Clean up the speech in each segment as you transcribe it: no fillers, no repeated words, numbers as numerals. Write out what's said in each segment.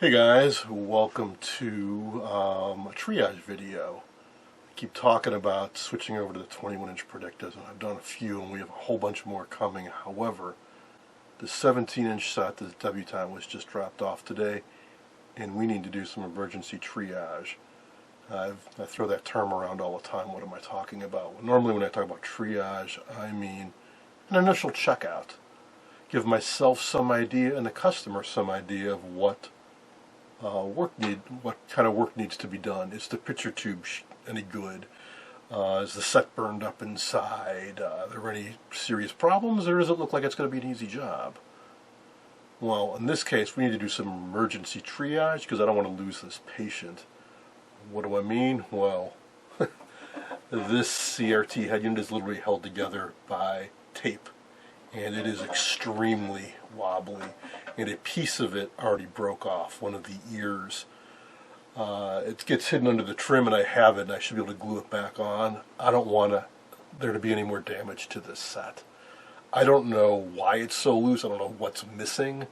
Hey guys, welcome to a triage video. I keep talking about switching over to the 21-inch Predictas, and I've done a few, and we have a whole bunch more coming. However, the 17-inch set, the Debutante, was just dropped off today, and we need to do some emergency triage. I throw that term around all the time. What am I talking about? Well, normally when I talk about triage, I mean an initial checkout. Give myself some idea and the customer some idea of what kind of work needs to be done. Is the picture tube any good? Is the set burned up inside? Are there any serious problems, or does it look like it's going to be an easy job? Well, in this case, we need to do some emergency triage because I don't want to lose this patient. What do I mean? Well, this CRT head unit is literally held together by tape, and it is extremely wobbly, and a piece of it already broke off, one of the ears. It gets hidden under the trim, and I have it, and I should be able to glue it back on. I don't want there to be any more damage to this set. I don't know why it's so loose, I don't know what's missing,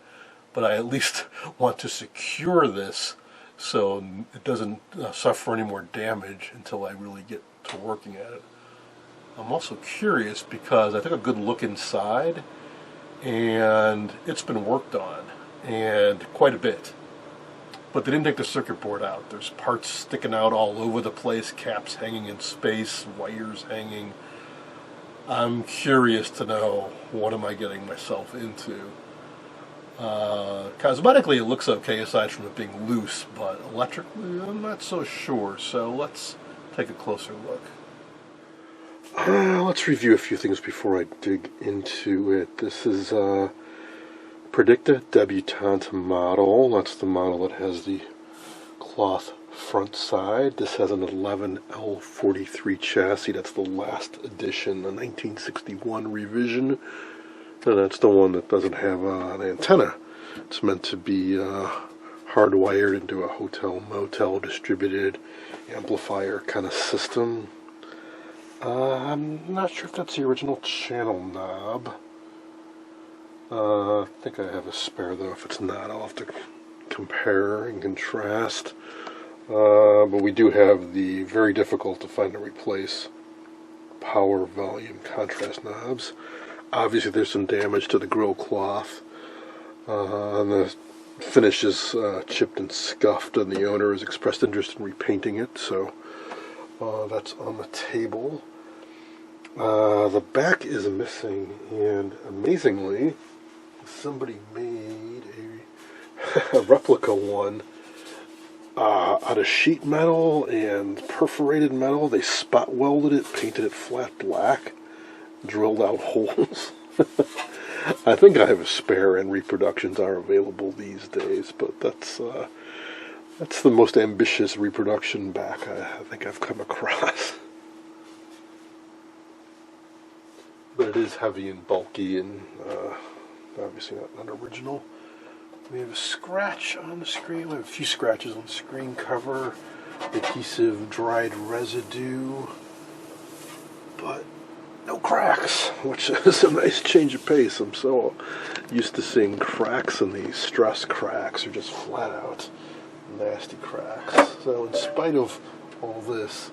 but I at least want to secure this so it doesn't suffer any more damage until I really get to working at it. I'm also curious because I took a good look inside, and it's been worked on, and quite a bit. But they didn't take the circuit board out. There's parts sticking out all over the place, caps hanging in space, wires hanging. I'm curious to know, what am I getting myself into? Cosmetically it looks okay aside from it being loose, but electrically I'm not so sure, so let's take a closer look. Let's review a few things before I dig into it. This is Predicta Debutante model. That's the model that has the cloth front side. This has an 11L43 chassis. That's the last edition, the 1961 revision. And that's the one that doesn't have an antenna. It's meant to be hardwired into a hotel-motel distributed amplifier kind of system. I'm not sure if that's the original channel knob. I think I have a spare, though. If it's not, I'll have to compare and contrast. But we do have the very difficult to find and replace power, volume, contrast knobs. Obviously, there's some damage to the grill cloth. And the finish is chipped and scuffed, and the owner has expressed interest in repainting it, so that's on the table. The back is missing, and amazingly, somebody made a replica one out of sheet metal and perforated metal. They spot welded it, painted it flat black, drilled out holes. I think I have a spare, and reproductions are available these days, but that's the most ambitious reproduction back I think I've come across. But it is heavy and bulky, and obviously not original. We have a scratch on the screen. We have a few scratches on the screen cover, adhesive dried residue, but no cracks, which is a nice change of pace. I'm so used to seeing cracks in these. Stress cracks are just flat out nasty cracks. So in spite of all this,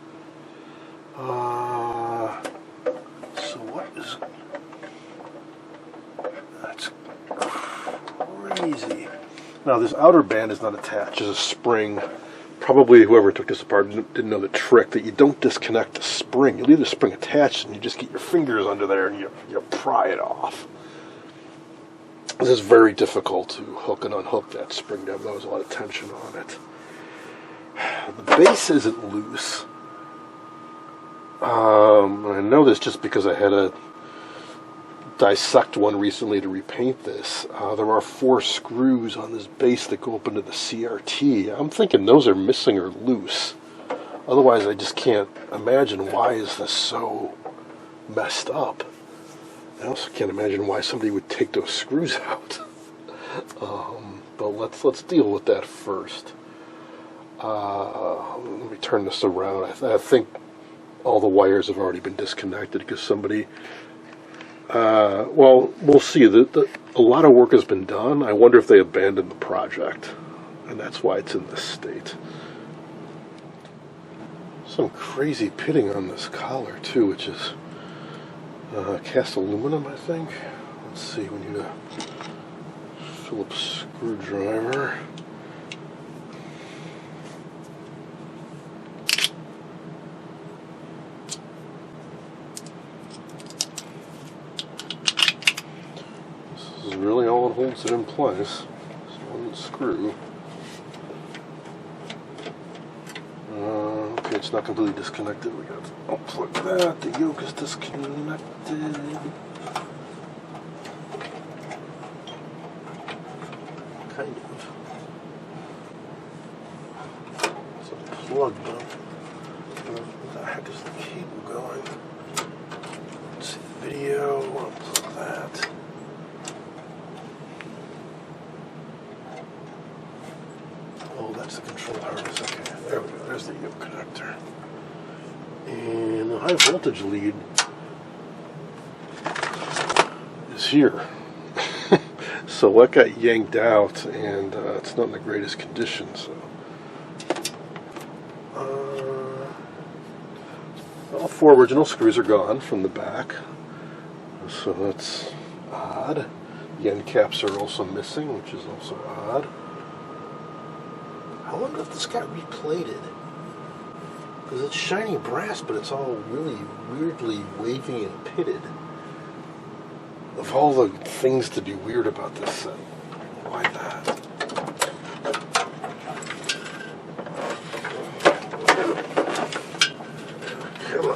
that's crazy. Now this outer band is not attached. There's a spring. Probably whoever took this apart didn't know the trick that you don't disconnect the spring. You leave the spring attached and you just get your fingers under there and you pry it off. This is very difficult to hook and unhook that spring down. There's a lot of tension on it. The base isn't loose. I know this just because I had to dissect one recently to repaint this. There are 4 screws on this base that go up into the CRT. I'm thinking those are missing or loose. Otherwise, I just can't imagine why is this so messed up. I also can't imagine why somebody would take those screws out. But let's deal with that first. Let me turn this around. I think all the wires have already been disconnected because somebody... well, we'll see. A lot of work has been done. I wonder if they abandoned the project. and that's why it's in this state. Some crazy pitting on this collar too, which is cast aluminum, I think. Let's see, we need a Phillips screwdriver. This is really all that holds it in place. This one screw. Okay, it's not completely disconnected. We got to unplug that. The yoke is disconnected. Kind of. It's unplugged, but where the heck is the cable going? Let's see the video. Unplug that. Oh, that's the control harness. Okay, there we go. There's the yoke connector. And the high voltage lead is here. So that got yanked out, and it's not in the greatest condition. So all 4 original screws are gone from the back. So that's odd. The end caps are also missing, which is also odd. I wonder if this got replated. Because it's shiny brass, but it's all really weirdly wavy and pitted. Of all the things to be weird about this set, why that? Come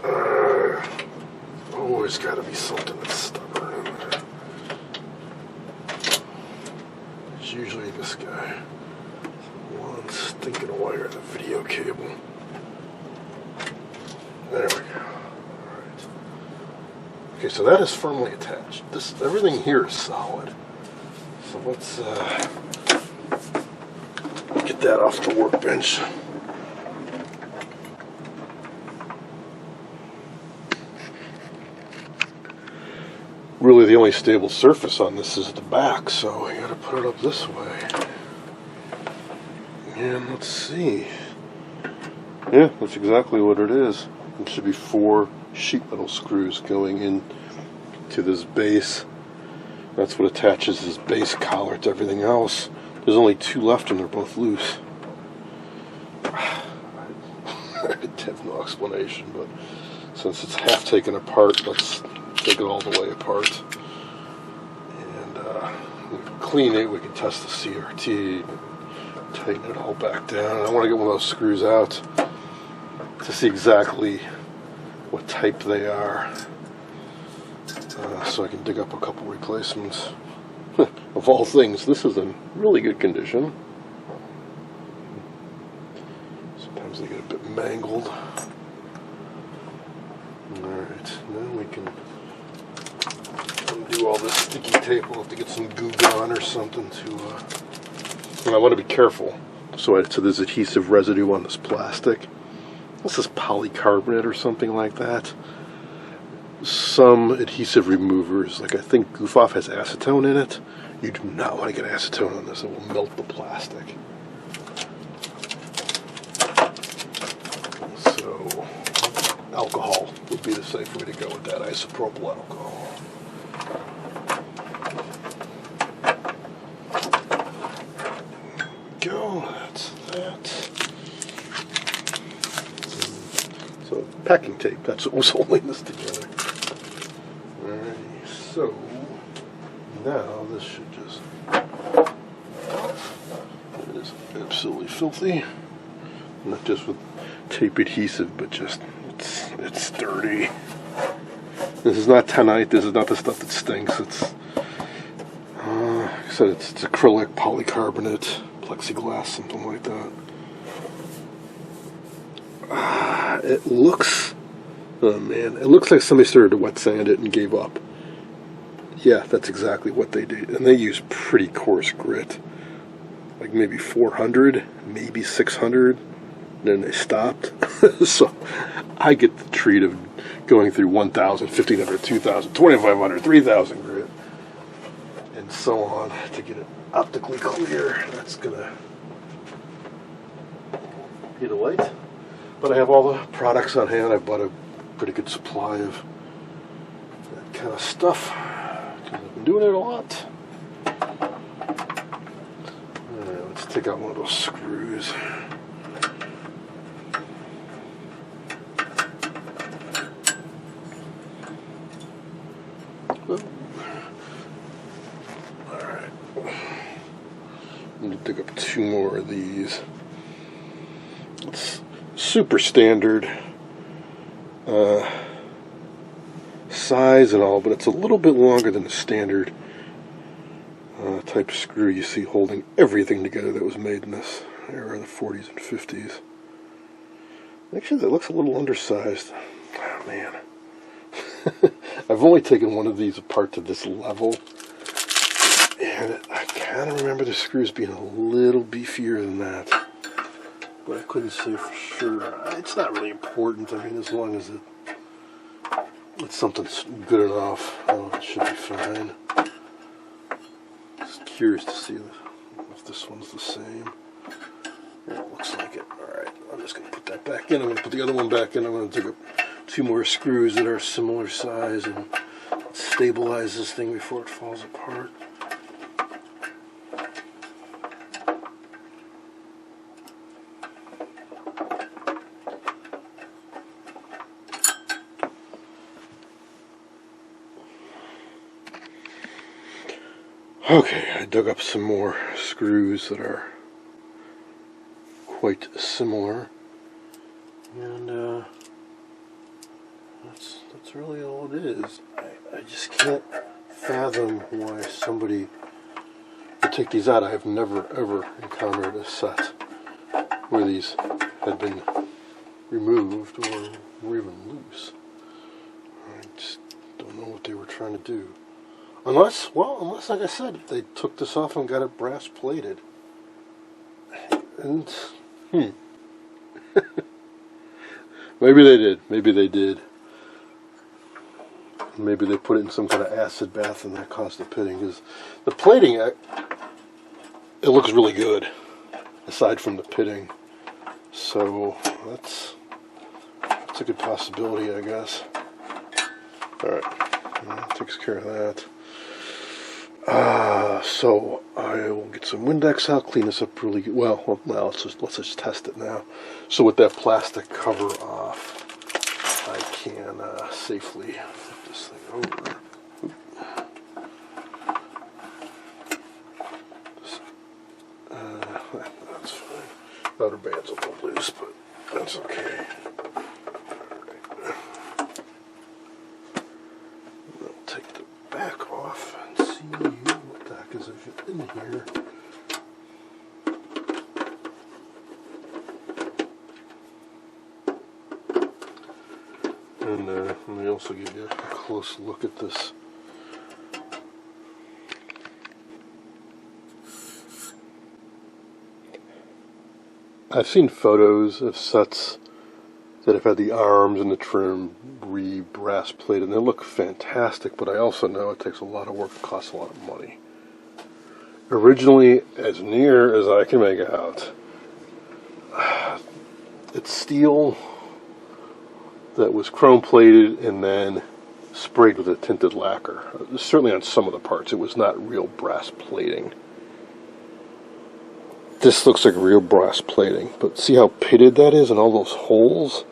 on. Always got to be something that's stubborn in there. It's usually this guy. One stinking wire in the video cable. There we go. Alright. Okay, so that is firmly attached. Everything here is solid. So let's get that off the workbench. Really, the only stable surface on this is the back, so I gotta put it up this way. And let's see. Yeah, that's exactly what it is. It should be 4 sheet metal screws going in to this base. That's what attaches this base collar to everything else. There's only 2 left, and they're both loose. I have no explanation, but since it's half taken apart, let's take it all the way apart. And we can clean it. We can test the CRT. Tighten it all back down. I want to get one of those screws out to see exactly what type they are, so I can dig up a couple replacements. Of all things, this is in really good condition. Sometimes they get a bit mangled. Alright, now we can undo all this sticky tape. We'll have to get some Goo Gone or something to and I want to be careful. So there's adhesive residue on this plastic. This is polycarbonate or something like that. Some adhesive removers, like I think Goof Off has acetone in it. You do not want to get acetone on this. It will melt the plastic. So alcohol would be the safe way to go with that, isopropyl alcohol. That's that. So packing tape, that's what was holding this together. Alrighty, so now this should just, it is absolutely filthy. Not just with tape adhesive, but just, it's dirty. This is not Tanite, this is not the stuff that stinks. It's, like I said, it's acrylic, polycarbonate, plexiglass, something like that. It looks, oh man, it looks like somebody started to wet sand it and gave up. Yeah, that's exactly what they did. And they use pretty coarse grit. Like maybe 400, maybe 600. Then they stopped. So I get the treat of going through 1,000, 1,500, 2,000, 2,500, 3,000 grit. and so on to get it optically clear. That's gonna be the light. But I have all the products on hand. I've bought a pretty good supply of that kind of stuff because I've been doing it a lot. Alright, let's take out one of those screws. Alright. I'm going to dig up 2 more of these. It's super standard size and all, but it's a little bit longer than the standard type of screw you see holding everything together that was made in this era, the 40s and 50s. Actually, that looks a little undersized. Oh, man. I've only taken one of these apart to this level, and I kind of remember the screws being a little beefier than that, but I couldn't say for sure. It's not really important. I mean, as long as it's something good enough, it should be fine. Just curious to see if this one's the same. Yeah, it looks like it. Alright, I'm just going to put that back in. I'm going to put the other one back in. I'm going to dig up 2 more screws that are similar size and stabilize this thing before it falls apart. Okay, I dug up some more screws that are quite similar, and that's really all it is. I just can't fathom why somebody would take these out. I have never ever encountered a set where these had been removed or were even loose. I just don't know what they were trying to do. Unless, like I said, they took this off and got it brass plated. And, maybe they did. Maybe they did. Maybe they put it in some kind of acid bath and that caused the pitting. Because the plating, it looks really good, aside from the pitting. So, that's a good possibility, I guess. Alright, that takes care of that. So I will get some Windex out, clean this up really good. Well, let's just test it now. So with that plastic cover off, I can safely flip this thing over. That's fine. Rubber band's a little loose, but that's okay. I'll take the back off and see what the heck is in here. And let me also give you a close look at this. I've seen photos of sets that have had the arms and the trim brass plated, and they look fantastic, but I also know it takes a lot of work, it costs a lot of money. Originally, as near as I can make out, it's steel that was chrome plated and then sprayed with a tinted lacquer. Certainly on some of the parts, it was not real brass plating. This looks like real brass plating, but see how pitted that is and all those holes?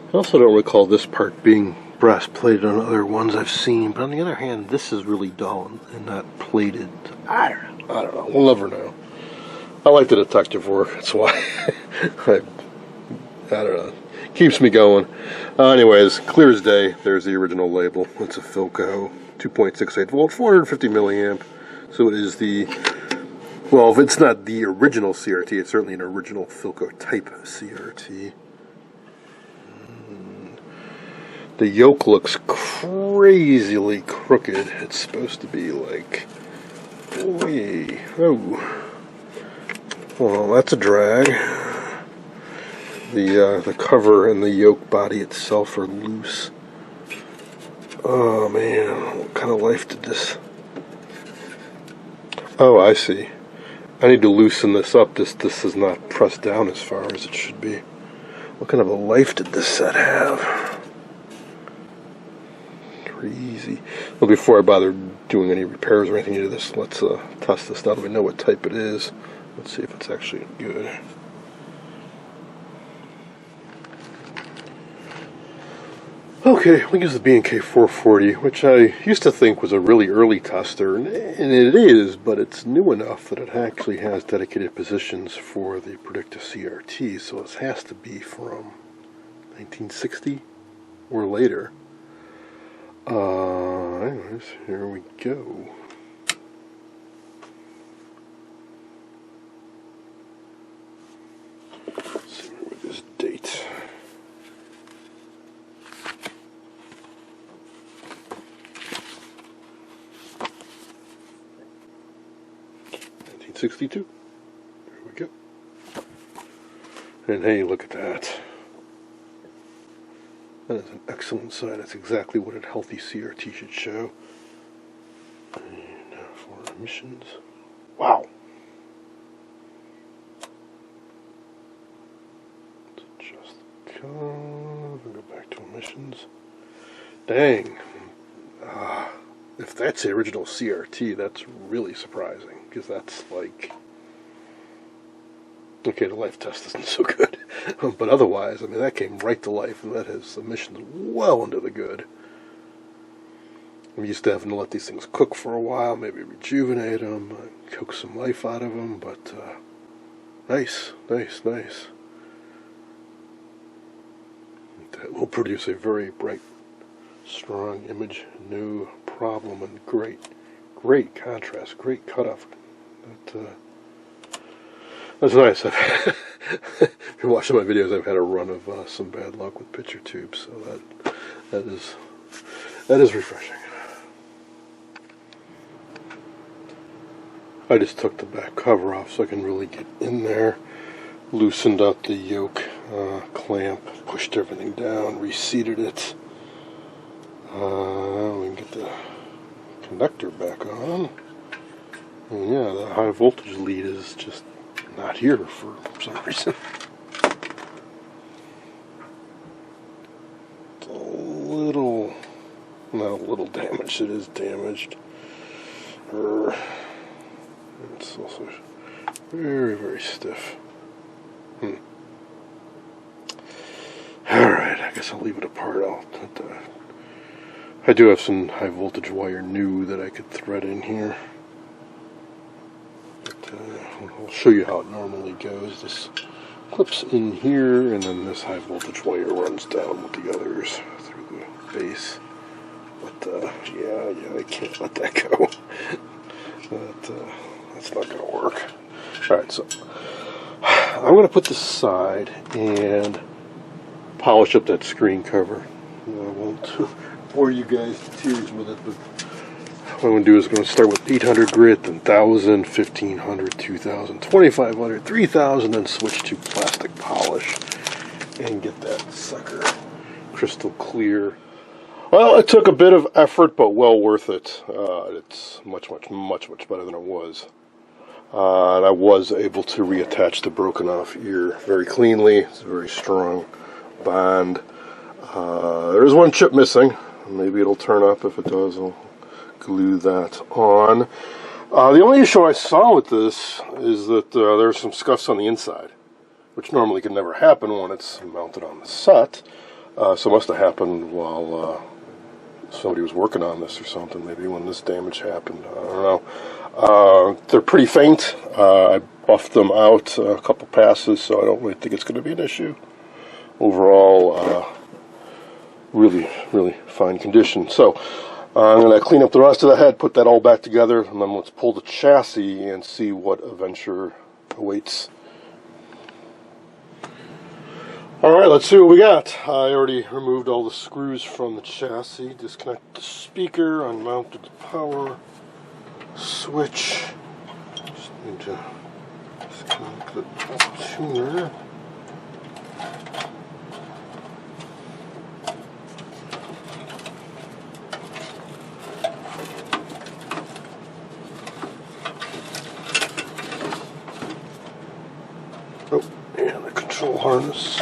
I also don't recall this part being brass plated on other ones I've seen, but on the other hand, this is really dull and not plated. I don't know. We'll never know. I like the detective work. That's why I don't know. Keeps me going. Anyways, clear as day. There's the original label. It's a Philco 2.68 volt, 450 milliamp. So it is the, well, if it's not the original CRT, it's certainly an original Philco type CRT. The yoke looks crazily crooked. It's supposed to be like, well, that's a drag. The cover and the yoke body itself are loose. Oh man, what kind of life did this... Oh, I see. I need to loosen this up. This is not pressed down as far as it should be. What kind of a life did this set have? Crazy. Well, before I bother doing any repairs or anything to this, let's test this now that we know what type it is. Let's see if it's actually good. Okay, we use the B&K 440, which I used to think was a really early tester, and it is, but it's new enough that it actually has dedicated positions for the Predicta CRT, so it has to be from 1960 or later. Anyways, here we go. Let's see with this date. '62. There we go. And hey, look at that. That is an excellent sign. That's exactly what a healthy CRT should show. And now for emissions. Wow. Let's adjust the curve and go back to emissions. Dang. If that's the original CRT, that's really surprising, because that's like... Okay, the life test isn't so good, but otherwise, I mean, that came right to life, and that has emissions well into the good. I'm used to having to let these things cook for a while, maybe rejuvenate them, coax some life out of them, but nice. That will produce a very bright, strong image, no problem, and great contrast, great cutoff. That's nice. If you're watching my videos, I've had a run of some bad luck with picture tubes, so that is refreshing. I just took the back cover off so I can really get in there, loosened up the yoke clamp, pushed everything down, reseated it. We can get the connector back on. And yeah, the high voltage lead is just not here for some reason. It's a little, not a little damaged, it is damaged. It's also very stiff. Alright, I guess I'll leave it apart. I do have some high voltage wire new that I could thread in here. I'll show you how it normally goes. This clips in here, and then this high voltage wire runs down with the others through the base. But yeah, I can't let that go. That's not going to work. Alright, so I'm going to put this aside and polish up that screen cover. I won't bore you guys to tears with it, but what I'm going to do is I'm going to start with 800 grit, then 1000, 1500, 2000, 2500, 3000, then switch to plastic polish and get that sucker crystal clear. Well, it took a bit of effort, but well worth it. It's much better than it was. And I was able to reattach the broken off ear very cleanly. It's a very strong bond. There is one chip missing. Maybe it'll turn up. If it does, I'll glue that on. The only issue I saw with this is that there's some scuffs on the inside, which normally can never happen when it's mounted on the set. So it must have happened while somebody was working on this or something, maybe when this damage happened. I don't know. They're pretty faint. I buffed them out a couple passes, so I don't really think it's going to be an issue. Overall, really fine condition. So I'm going to clean up the rest of the head, put that all back together, and then let's pull the chassis and see what adventure awaits. Alright, let's see what we got. I already removed all the screws from the chassis, disconnected the speaker, unmounted the power switch. Just need to disconnect the tuner. Oh, and the control harness.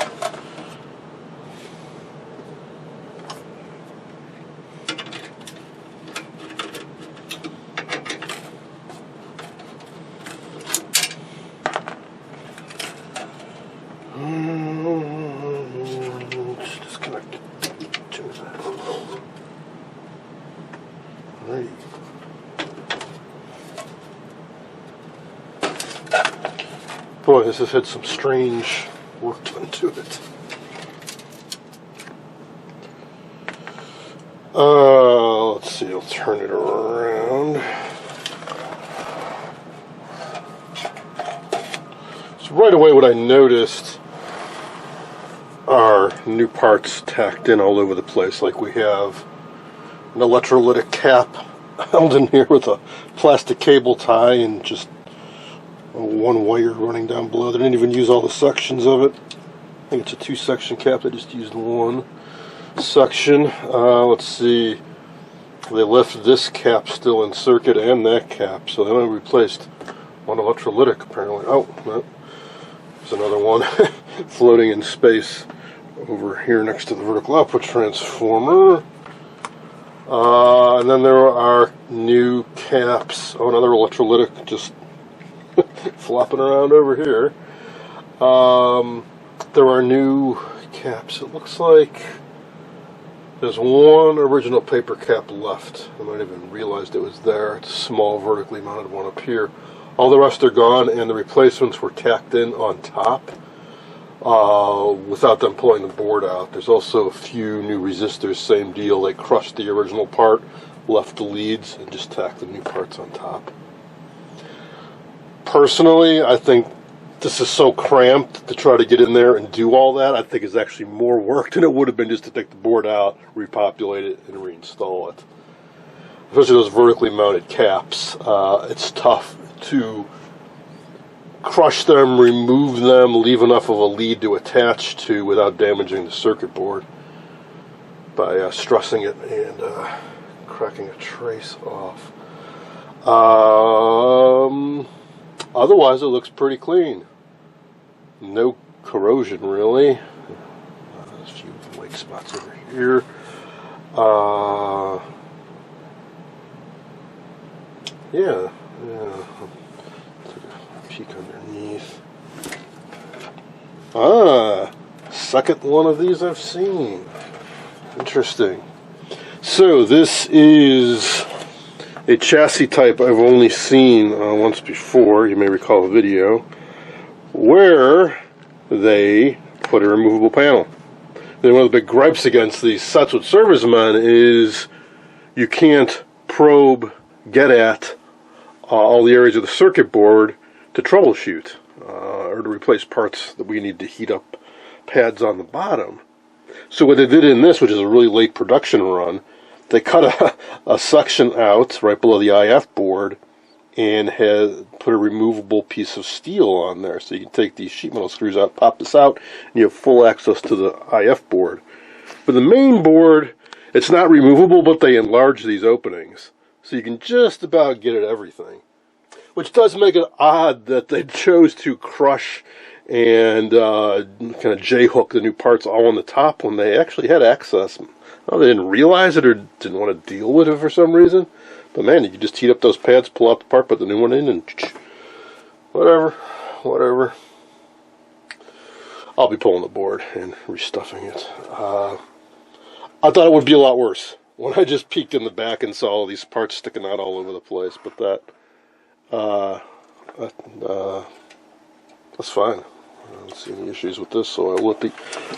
Disconnect to that. Right. Boy, this has had some strange work done to it. Let's see, I'll turn it around. So right away what I noticed are new parts tacked in all over the place. Like we have an electrolytic cap held in here with a plastic cable tie and just one wire running down below. They didn't even use all the sections of it. I think it's a 2-section cap. They just used one section. Let's see. They left this cap still in circuit and that cap, so they only replaced one electrolytic apparently. Oh, no. There's another one floating in space over here next to the vertical output transformer. And then there are new caps. Oh, another electrolytic just flopping around over here. There are new caps. It looks like there's one original paper cap left. I might have even realized it was there. It's a small vertically mounted one up here. All the rest are gone, and the replacements were tacked in on top without them pulling the board out. There's also a few new resistors, same deal. They crushed the original part, left the leads, and just tacked the new parts on top. Personally, I think this is so cramped to try to get in there and do all that. I think it's actually more work than it would have been just to take the board out, repopulate it, and reinstall it. Especially those vertically mounted caps. It's tough to crush them, remove them, leave enough of a lead to attach to without damaging the circuit board by stressing it and cracking a trace off. Otherwise, it looks pretty clean. No corrosion, really. There's a few white spots over here. Yeah. Take a peek underneath. Second one of these I've seen. Interesting. So this is a chassis type I've only seen once before. You may recall a video where they put a removable panel. Then one of the big gripes against these sets with servicemen is you can't probe, get at all the areas of the circuit board to troubleshoot or to replace parts that we need to heat up pads on the bottom. So what they did in this, which is a really late production run, they cut a section out right below the IF board and put a removable piece of steel on there. So you can take these sheet metal screws out, pop this out, and you have full access to the IF board. For the main board, it's not removable, but they enlarge these openings. So you can just about get at everything. Which does make it odd that they chose to crush and kind of J-hook the new parts all on the top when they actually had access. Oh, they didn't realize it or didn't want to deal with it for some reason. But man, you could just heat up those pads, pull out the part, put the new one in, and whatever. I'll be pulling the board and restuffing it. I thought it would be a lot worse when I just peeked in the back and saw all these parts sticking out all over the place. But that's fine. I don't see any issues with this, so I'll let the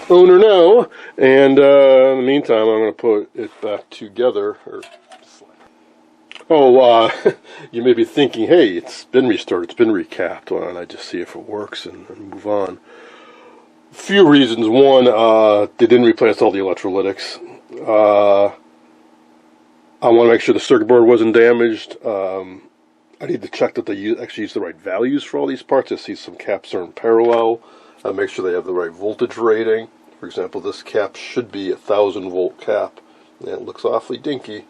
owner know. And in the meantime, I'm going to put it back together. You may be thinking, hey, it's been restored, it's been recapped. Why don't I just see if it works and move on? A few reasons. One, they didn't replace all the electrolytics. I want to make sure the circuit board wasn't damaged. I need to check that they actually use the right values for all these parts. I see some caps are in parallel. Make sure they have the right voltage rating. For example, this cap should be a 1,000-volt cap. And it looks awfully dinky.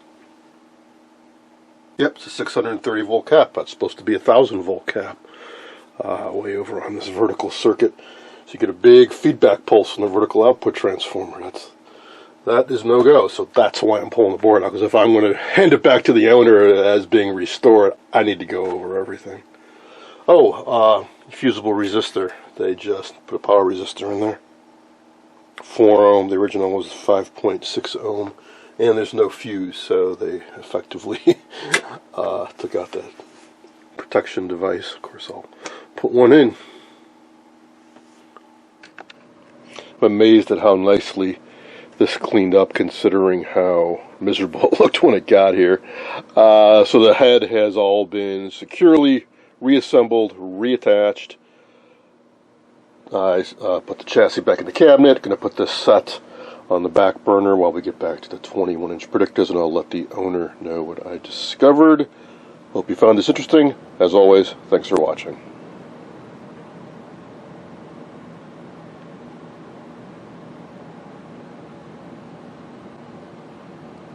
Yep, it's a 630-volt cap. That's supposed to be a 1,000-volt cap. way over on this vertical circuit. So you get a big feedback pulse in the vertical output transformer. That is no go. So that's why I'm pulling the board out, because if I'm going to hand it back to the owner as being restored, I need to go over everything. Oh, fusible resistor. They just put a power resistor in there. 4 ohm. The original was 5.6 ohm, and there's no fuse, so they effectively took out that protection device. Of course, I'll put one in. I'm amazed at how nicely this cleaned up, considering how miserable it looked when it got here. So the head has all been securely reassembled, reattached. I put the chassis back in the cabinet. Going to put this set on the back burner while we get back to the 21-inch Predictas, and I'll let the owner know what I discovered. Hope you found this interesting. As always, thanks for watching.